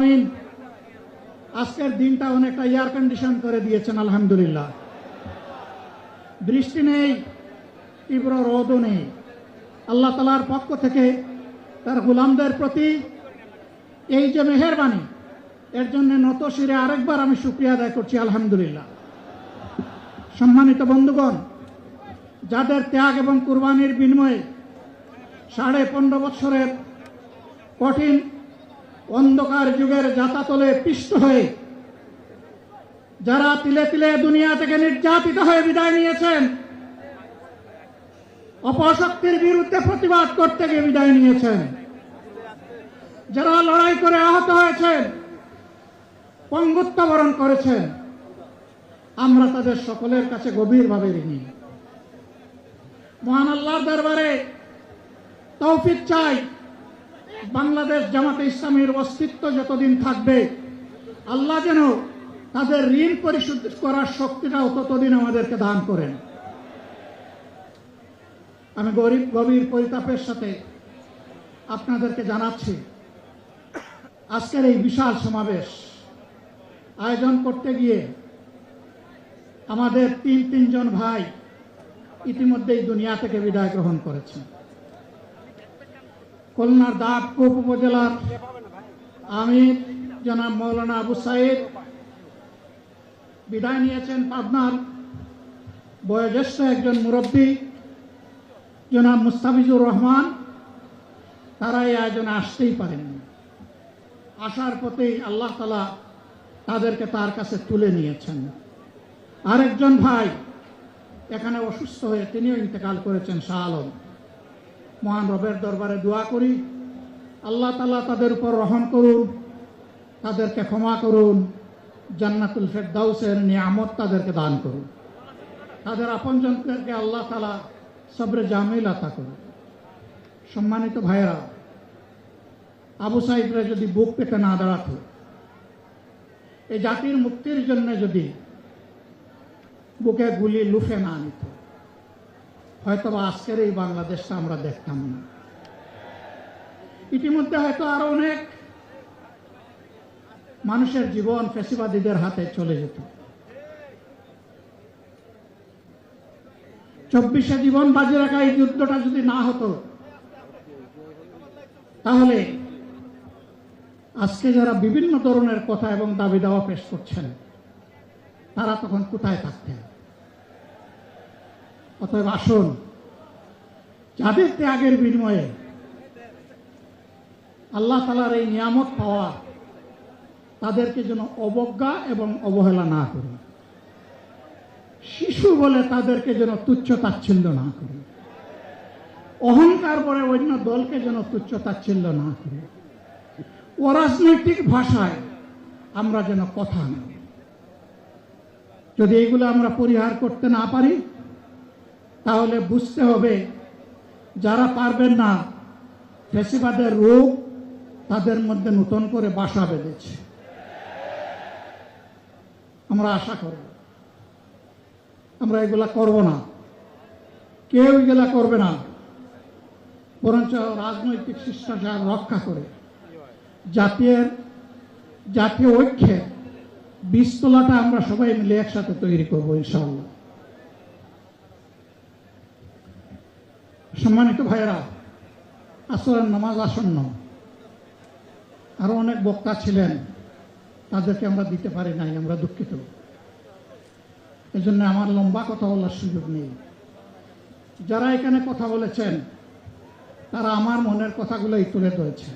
আলামিন আজকের দিনটা অনেকটা এয়ার কন্ডিশন করে দিয়েছেন আলহামদুলিল্লাহ। বৃষ্টি নেই, তীব্র রোদও নেই। আল্লাহ তাআলার পক্ষ থেকে তার গোলামদের প্রতি এই যে মেহেরবানি, এর জন্য নত শিরে আরেকবার আমি শুকরিয়া আদায় করছি আলহামদুলিল্লাহ। সম্মানিত বন্ধুগণ, যাদের ত্যাগ এবং কুরবানির বিনিময়ে 15.5 বছরের কঠিন অন্ধকার যুগের যাতাতলে পিষ্ট হয়ে যারা তিলে তিলে দুনিয়া থেকে নির্যাতিত হয়ে বিদায় নিয়েছেন, অপশক্তির বিরুদ্ধে প্রতিবাদ করতে গিয়ে বিদায় নিয়েছেন, যারা লড়াই করে আহত হয়েছেন, পঙ্গুত্ব বরণ করেছেন, আমরা তাদের সকলের কাছে গভীরভাবে ঋণী। মহান আল্লাহর দরবারে তৌফিক চাই, বাংলাদেশ জামাতে ইসলামীর অস্তিত্ব যতদিন থাকবে আল্লাহ যেন তাদের ঋণ পরিশোধ করার শক্তিটাও ততদিন আমাদেরকে দান করেন। আমি গভীর পরিতাপের সাথে আপনাদেরকে জানাচ্ছি, আজকের এই বিশাল সমাবেশ আয়োজন করতে গিয়ে আমাদের তিনজন ভাই ইতিমধ্যেই দুনিয়া থেকে বিদায় গ্রহণ করেছেন। খুলনার দাঁতকুপ উপজেলার আমির জনাব মৌলানা আবু সাইদ বিদায় নিয়েছেন। পাবনার বয়োজ্যেষ্ঠ একজন মুরব্বী জনাব মুস্তাফিজুর রহমান, তারা এই আয়োজনে আসতেই পারেননি। আসার পথেই আল্লাহ তাআলা তাদেরকে তার কাছে তুলে নিয়েছেন। আরেকজন ভাই এখানে অসুস্থ হয়ে তিনিও ইন্তেকাল করেছেন, শাহ আলম। মহান রবের দরবারে দোয়া করি, আল্লাহ তাআলা তাদের উপর রহম করুন, তাদেরকে ক্ষমা করুন, জান্নাতুল ফেরদাউসের নিয়ামত তাদেরকে দান করুন, তাদের আপনজনদেরকে আল্লাহ তাআলা সবরে জামিল আতা করুন। সম্মানিত ভাইয়েরা, আবু সাইদরা যদি বুক পেতে না দাঁড়াতো, এই জাতির মুক্তির জন্য যদি বুকে গুলি লুফে না নিত, হয়তো আজকের এই বাংলাদেশটা আমরা দেখতাম না। ইতিমধ্যে হয়তো আরো অনেক মানুষের জীবন ফ্যাসিবাদীদের হাতে চলে যেত। 24-এ জীবন বাজি রাখা এই যুদ্ধটা যদি না হতো, তাহলে আজকে যারা বিভিন্ন ধরনের কথা এবং দাবি দাওয়া পেশ করছেন, তারা তখন কোথায় থাকতেন? অতএব আসুন, যাদের ত্যাগের বিনিময়ে আল্লাহ তাআলার এই নিয়ামত পাওয়া, তাদেরকে যেন অবজ্ঞা এবং অবহেলা না করি। শিশু বলে তাদেরকে যেন তুচ্ছ তাচ্ছিল্য না করি। অহংকার করে অন্য দলকে যেন তুচ্ছ তাচ্ছিল্য না করি। অরাজনৈতিক ভাষায় আমরা যেন কথা না। যদি এগুলো আমরা পরিহার করতে না পারি, তাহলে বুঝতে হবে যারা পারবেন না, ফ্যাসিবাদের রোগ তাদের মধ্যে নতুন করে বাসা বেঁধেছে। আমরা আশা করব আমরা এগুলা করব না, কেউ এগুলা করবে না, বরঞ্চ রাজনৈতিক শিষ্টাচার রক্ষা করে জাতীয় ঐক্যের বীজতলাটা আমরা সবাই মিলে একসাথে তৈরি করবো ইনশাআল্লাহ। সম্মানিত ভাইয়েরা, আসরের নামাজ আসন্ন, আরো অনেক বক্তা ছিলেন, তাদেরকে আমরা দিতে পারি নাই, আমরা দুঃখিত। এজন্য আমার লম্বা কথা বলার সুযোগ নেই। যারা এখানে কথা বলেছেন, তারা আমার মনের কথাগুলোই তুলে ধরেছেন।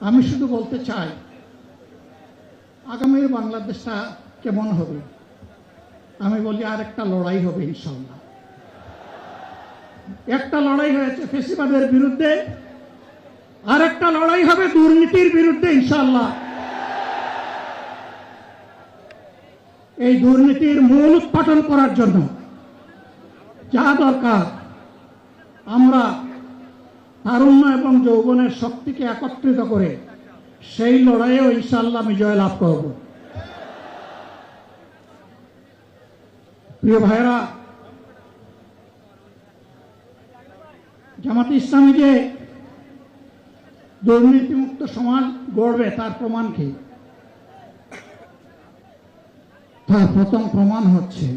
আমি শুধু বলতে চাই, আগামীর বাংলাদেশটা কেমন হবে? আমি বলি আরেকটা লড়াই হবে ইনশাআল্লাহ। একটা লড়াই হয়েছে ফ্যাসিবাদের বিরুদ্ধে, আরেকটা লড়াই হবে দুর্নীতির বিরুদ্ধে ইনশাআল্লাহ। এই দুর্নীতির মূল উৎপাটন করার জন্য যা দরকার, আমরা তারুণ্য এবং যৌবনের শক্তিকে একত্রিত করে সেই লড়াইয়েও ইনশাআল্লাহ আমি জয়লাভ করব। প্রিয় ভাইরা, জামাতে ইসলামী যে দুর্নীতিমুক্ত সমাজ গড়বে তার প্রমাণ কি? তার প্রথম প্রমাণ হচ্ছে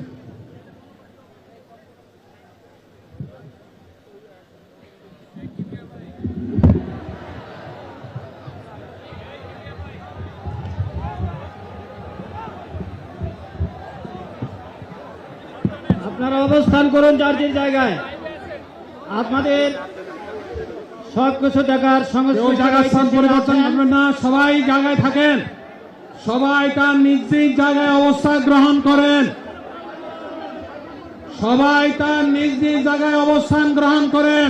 আপনারা অবস্থান করুন যার যার জায়গায়। আপনাদের সব কিছু দেখার কেউ জায়গার স্থান পরিবর্তন করবেন না, সবাই জায়গায় থাকেন, সবাই তার নিজ নিজ জায়গায় অবস্থান গ্রহণ করেন, সবাই তার নিজ নিজ জায়গায় অবস্থান গ্রহণ করেন।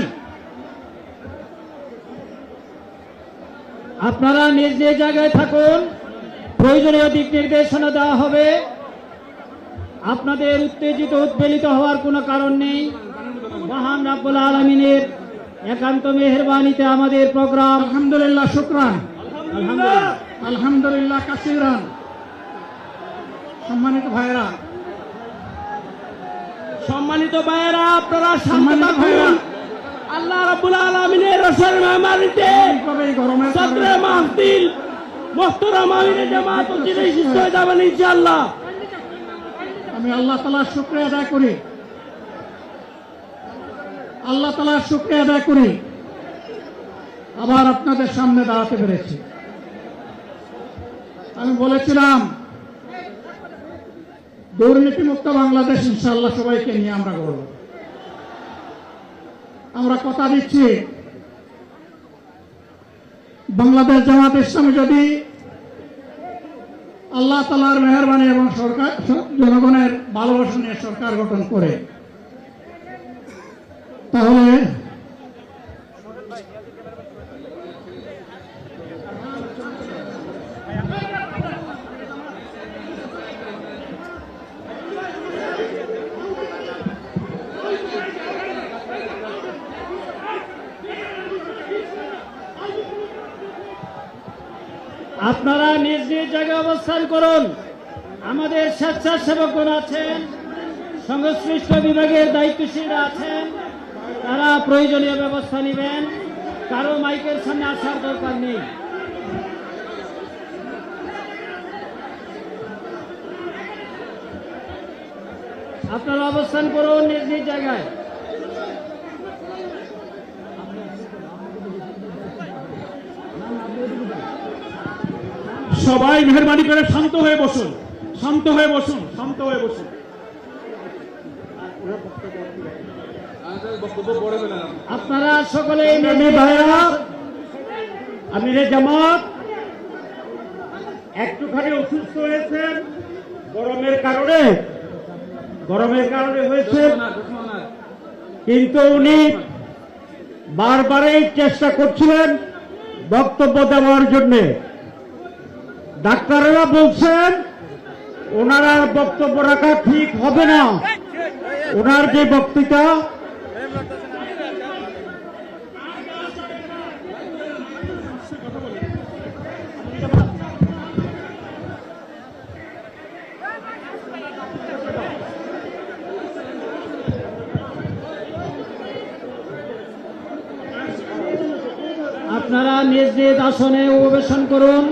আপনারা নিজ নিজ জায়গায় থাকুন, প্রয়োজনীয় দিক নির্দেশনা দেওয়া হবে। আপনাদের উত্তেজিত উদ্বেলিত হওয়ার কোনো কারণ নেই। মহান রাব্বুল আলামিনের একান্ত মেহেরবানিতে আমাদের প্রোগ্রাম আলহামদুলিল্লাহ, শুকরান, আলহামদুলিল্লাহ আলহামদুলিল্লাহ কাসিরান। সম্মানিত ভাইয়েরা, সম্মানিত ভাইয়েরা, আপনারা শান্ত সম্মানিত ভাইয়েরা, থাকুন। আল্লাহ রাব্বুল আলামিনের রসের মেহমানিতে এইভাবে এই গরমের সদরে মাহফিল মোহতারাম আমিরে জামাত মসজিদে শিষ্ট হয়ে যাবেন ইনশাআল্লাহ। আমি আল্লাহ তাআলার শুকরিয়া আদায় করি, আল্লাহ তাআলার শুকরিয়া আদায় করি আবার আপনাদের সামনে দাঁড়াতে পেরেছি। আমি বলেছিলাম দুর্নীতিমুক্ত বাংলাদেশ ইনশাআল্লাহ সবাইকে নিয়ে আমরা গড়ব। আমরা কথা দিচ্ছি, বাংলাদেশ জামাত ইসলামী যদি আল্লাহ তাআলার মেহেরবানি এবং সরকার জনগণের ভালোবাসা নিয়ে সরকার গঠন করে, তাহলে আপনারা নিজ নিজ জায়গায় অবস্থান করুন। আমাদের স্বেচ্ছাসেবকগণ আছেন, সংশ্লিষ্ট বিভাগের দায়িত্বশীলরা আছেন, তারা প্রয়োজনীয় ব্যবস্থা নেবেন। কারো মাইকের সামনে আসার দরকার নেই। আপনারা অবস্থান করুন নিজ নিজ জায়গায়। সবাই মেহরবানি করে শান্ত হয়ে বসুন, শান্ত হয়ে বসুন, শান্ত হয়ে বসুন। আপনারা সকলে আমিরে জামাত একটুখানি অসুস্থ হয়েছেন গরমের কারণে হয়েছে, কিন্তু উনি বারবারই চেষ্টা করছিলেন বক্তব্য দেওয়ার জন্য। ডাক্তারেরা বলছেন ওনার আর বক্তব্য রাখা ঠিক হবে না। ওনার যে বক্তৃতা আপনারা নিজ নিজ আসনে অবস্থান করুন।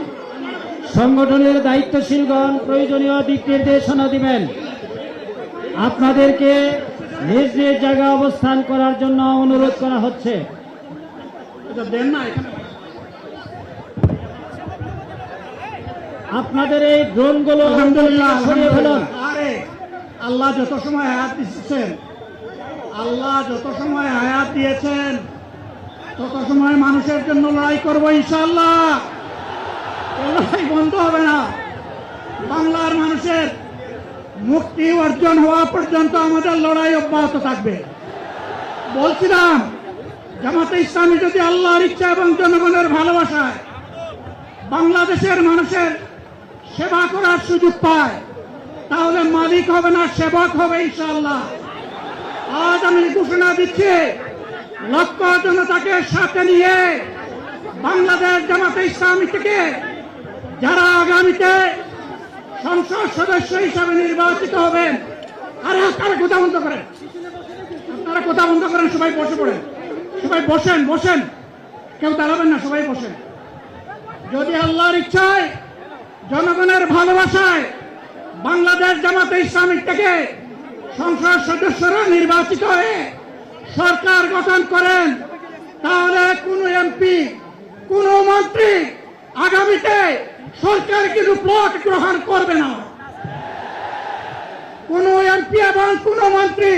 সংগঠনের দায়িত্বশীলগণ প্রয়োজনীয় দিক নির্দেশনা দিবেন। আপনাদেরকে নিজ নিজ জায়গায় অবস্থান করার জন্য অনুরোধ করা হচ্ছে। দেন না এখানে। আপনাদের এই ড্রোনগুলো আলহামদুলিল্লাহ, সরিয়ে ফেলুন। আরে আল্লাহ যত সময় হায়াত দিয়েছেন, আল্লাহ যত সময় হায়াত দিয়েছেন তত সময় মানুষের জন্য লড়াই করবো ইনশাআল্লাহ। লড়াই বন্ধ হবে না। বাংলার মানুষের মুক্তি অর্জন হওয়া পর্যন্ত আমাদের লড়াই অব্যাহত থাকবে। বলছিলাম জামাতে ইসলামী যদি আল্লাহর ইচ্ছা এবং জনগণের ভালোবাসায় বাংলাদেশের মানুষের সেবা করার সুযোগ পায়, তাহলে মালিক হবে না, সেবক হবে ইনশাআল্লাহ। আজ আমি ঘোষণা দিচ্ছি, লক্ষ জনতাকে সাথে নিয়ে বাংলাদেশ জামাতে ইসলামী থেকে যারা আগামীতে সংসদ সদস্য হিসাবে নির্বাচিত হবেন, আরে আপনারা কথা বন্ধ করেন, আপনারা কথা বন্ধ করেন, সবাই বসে পড়েন, সবাই বসেন বসেন। কেউ দাঁড়াবেন না, সবাই বসেন। যদি আল্লাহর ইচ্ছায়, জনগণের ভালোবাসায় বাংলাদেশ জামাতে ইসলামী থেকে সংসদ সদস্যরা নির্বাচিত হয়ে সরকার গঠন করেন, তাহলে কোন এমপি, কোন মন্ত্রী আগামীতে সরকার কিন্তু প্লট গ্রহণ করবে না। কোন এমপি এবং কোন মন্ত্রী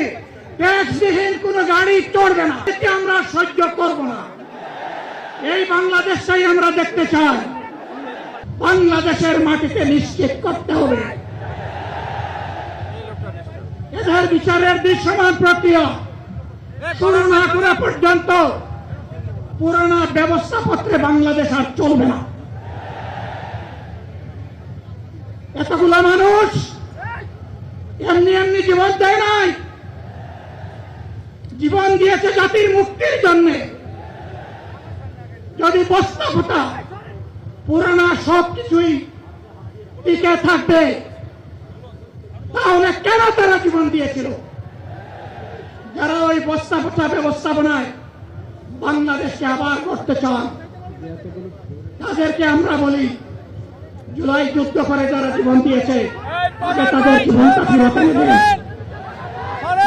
ট্যাক্সবিহীন কোন গাড়ি চড়বে না। এটি আমরা সহ্য করব না। এই বাংলাদেশটাই আমরা দেখতে চাই। বাংলাদেশের মাটিতে নিশ্চিত করতে হবে এদের বিচারের দৃশ্যমান প্রক্রিয়া শুরু না করা পর্যন্ত পুরানা ব্যবস্থাপত্রে বাংলাদেশ আর চলবে না। এতগুলো মানুষ এমনি এমনি জীবন দেয় নাই, জীবন দিয়েছে জাতির মুক্তির জন্য। যদি বস্তাপটা পুরানা সবকিছুই টিকে থাকবে, তাহলে কেন তারা জীবন দিয়েছিল? যারা ওই বস্তাপটা ব্যবস্থাপনায় বাংলাদেশকে আবার করতে চান, তাদেরকে আমরা বলি, জুলাই যুদ্ধ করে যারা জীবন দিয়েছে আগে তাদের জীবনটা ফিরত এনে দেন।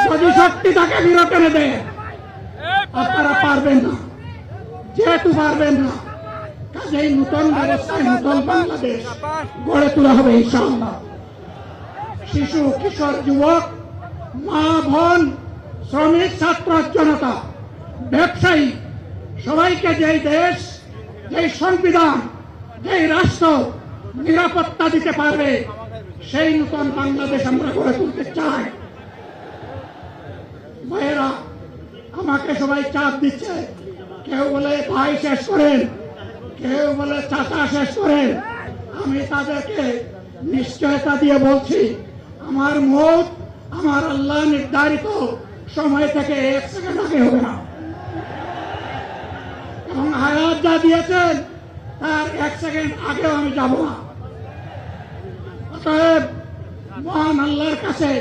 যদি শক্তি তাকে ফিরত এনে দেয়, আপনারা পারবেন না। যেহেতু পারবেন না, কাজেই নূতন ব্যবস্থায় নূতন বাংলাদেশ গড়ে তোলা হবে ইনশাআল্লাহ। শিশু, কিশোর, যুবক, মা, বোন, শ্রমিক, ছাত্র, জনতা, ব্যবসায়ী, সবাইকে যেই দেশ, যেই সংবিধান, যেই রাষ্ট্র নিরাপত্তা দিতে পারবে, সেই নূতন বাংলাদেশ আমরা গড়ে তুলতে চাই। ভাইয়েরা, আমাকে সবাই চাপ দিচ্ছে। কেউ বলে ভাই শেষ করেন, কেউ বলে চাচা শেষ করেন। আমি তাদেরকে নিশ্চয়তা দিয়ে বলছি, আমার মত আমার আল্লাহ নির্ধারিত সময় থেকে 1 সেকেন্ড আগে হবে না, এবং হায়াত যা দিয়েছেন তার 1 সেকেন্ড আগেও আমি যাব না। অতএব মহান আল্লাহর কাছে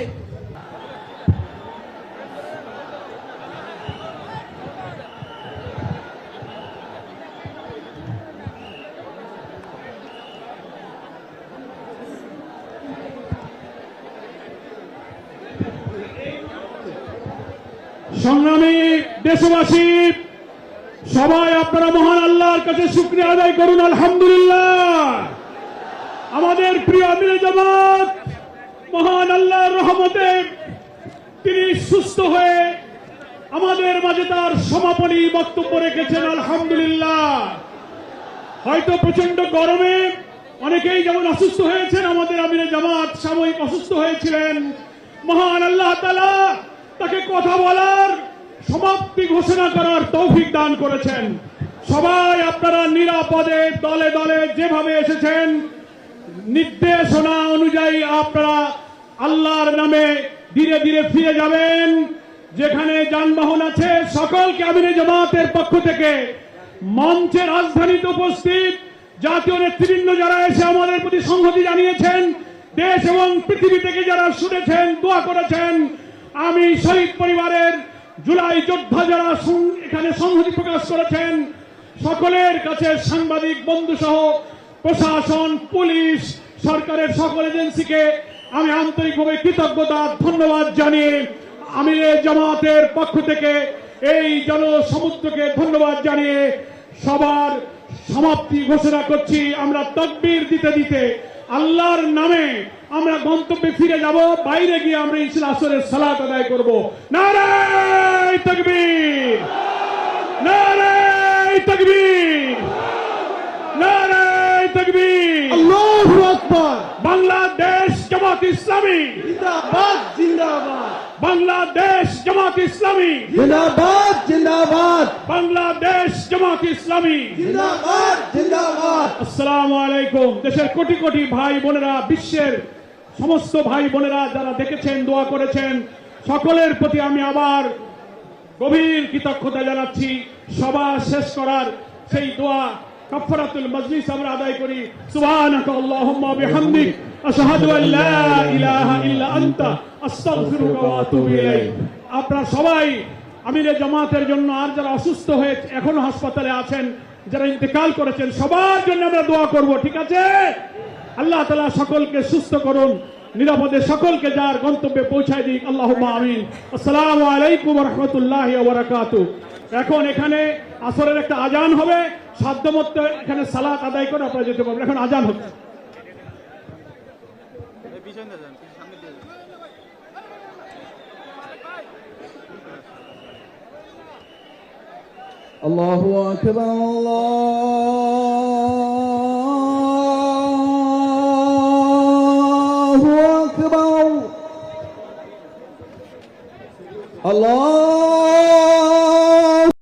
সংগ্রামী দেশবাসী, সবাই আপনারা মহান আল্লাহর কাছে শুকরিয়া আদায় করুন। আলহামদুলিল্লাহ, আমাদের প্রিয় আমিরে জামাত মহান আল্লাহর রহমতে তিনি সুস্থ হয়ে আমাদের মাঝে তার সমাপনী বক্তব্য রেখেছেন। আলহামদুলিল্লাহ। হয়তো প্রচন্ড গরমে অনেকেই যেমন অসুস্থ হয়েছেন, আমাদের আমিরে জামাত সাময়িক অসুস্থ হয়েছিলেন। মহান আল্লাহ তাআলা তাকে কথা বলার, সমাপ্তি ঘোষণা করার তৌফিক দান করেছেন। সবাই আপনারা নিরাপদে দলে দলে যেভাবে এসেছেন, নির্দেশনা অনুযায়ী আপনারা আল্লাহর নামে ধীরে ধীরে ফিরে যাবেন। যেখানে যানবাহন আছে সকলকে আমিরে জামাতের পক্ষ থেকে, মঞ্চের রাজধানীতে উপস্থিত জাতীয় নেতৃবৃন্দ যারা এসে আমাদের প্রতি সংহতি জানিয়েছেন, দেশ এবং পৃথিবী থেকে যারা শুনেছেন, দোয়া করেছেন, আমি শহীদ পরিবারের জুলাই যোদ্ধা যারা এখানে সংহতি প্রকাশ করেছেন, সকলের কাছে সাংবাদিক বন্ধু সহ প্রশাসন, পুলিশ, সরকারের সকল এজেন্সিকে আমি আন্তরিকভাবে কৃতজ্ঞতা, ধন্যবাদ জানিয়ে আমিরে জামাতের পক্ষ থেকে এই জনসমুদ্রকে ধন্যবাদ জানিয়ে সবার সমাপ্তি ঘোষণা করছি। আমরা তাকবীর দিতে দিতে আল্লাহর নামে আমরা গন্তব্যে ফিরে যাব। বাইরে গিয়ে আমরা ইনশাআল্লাহ আসরের সালাত আদায় করব। নারায়ে তাকবীর, নারায়ে তাকবীর, নারায়ে তাকবীর, আল্লাহু আকবার। বাংলাদেশ জামাত ইসলামী জিন্দাবাদ, জিন্দাবাদ। বাংলাদেশ জামাত ইসলামী জিন্দাবাদ, জিন্দাবাদ। বাংলাদেশ জামাত ইসলামী জিন্দাবাদ, জিন্দাবাদ। আসসালামু আলাইকুম। দেশের কোটি কোটি ভাই বোনেরা, বিশ্বের সমস্ত ভাই বোনেরা যারা দেখেছেন, দোয়া করেছেন, সকলের প্রতি আমি আবার গভীর কৃতজ্ঞতা জানাচ্ছি। সভা শেষ করার সেই দোয়া কাফারাতুল মাজলিস আমরা আদায় করি। সুবহানাকা আল্লাহুম্মা বিহামদিক আশহাদু আল লা ইলাহা ইল্লা আনতা আস্তাগফিরুকা ওয়া আতুবু ইলাইক। আপনারা সবাই আমিরে জামাতের জন্য, আর যারা অসুস্থ হয়ে এখনো হাসপাতালে আছেন, যারা ইন্তেকাল করেছেন, সবার জন্য আমরা দোয়া করব, ঠিক আছে? আল্লাহ তাআলা সকলকে সুস্থ করুন, নিরাপদে সকলকে যার গন্তব্যে পৌঁছায় দিক। আল্লাহুম্মা আমিন। আসসালামু আলাইকুম ওয়া রাহমাতুল্লাহি ওয়া বারাকাতুহু। এখন এখানে আসরের একটা আজান হবে, সাধ্যমতো এখানে সালাত আদায় করে আপনারা যেতে পারবেন। এখন আজান হচ্ছে। الله أكبر الله أكبر الله